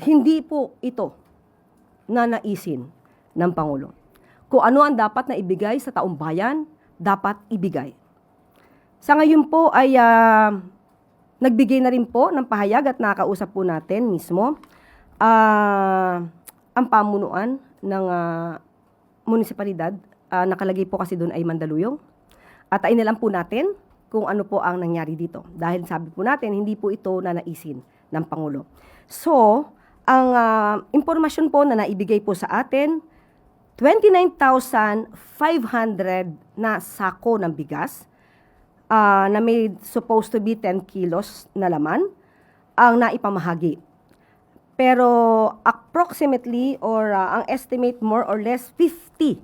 hindi po ito nanaisin ng Pangulo. Kung ano ang dapat na ibigay sa taong bayan, dapat ibigay. Sa ngayon po ay nagbigay na rin po ng pahayag at nakausap po natin mismo ang pamunuan ng munisipalidad. Nakalagay po kasi doon ay Mandaluyong. At ainilan po natin kung ano po ang nangyari dito. Dahil sabi po natin, hindi po ito nanaisin ng Pangulo. So, ang impormasyon po na naibigay po sa atin, 29,500 na sako ng bigas na may supposed to be 10 kilos na laman ang naipamahagi. Pero approximately or ang estimate more or less 50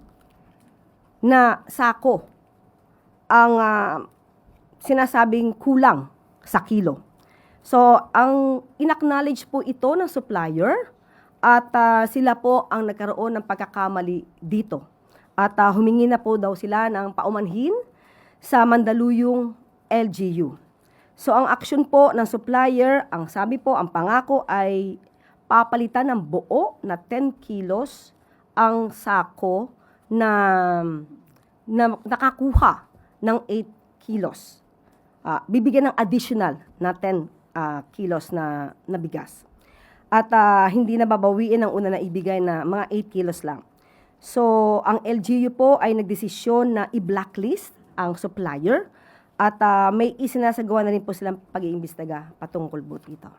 na sako ang sinasabing kulang sa kilo. So, ang in-acknowledge po ito ng supplier at sila po ang nagkaroon ng pagkakamali dito. At humingi na po daw sila ng paumanhin sa Mandaluyong LGU. So, ang action po ng supplier, ang sabi po, ang pangako ay papalitan ng buo na 10 kilos ang sako na nakakuha ng 8 kilos. Bibigyan ng additional na 10 kilos na bigas. At hindi na babawiin ang una na ibigay na mga 8 kilos lang. So, ang LGU po ay nagdesisyon na i-blacklist ang supplier at may isinasagawa na rin po silang pag-iimbestiga patungkol po dito.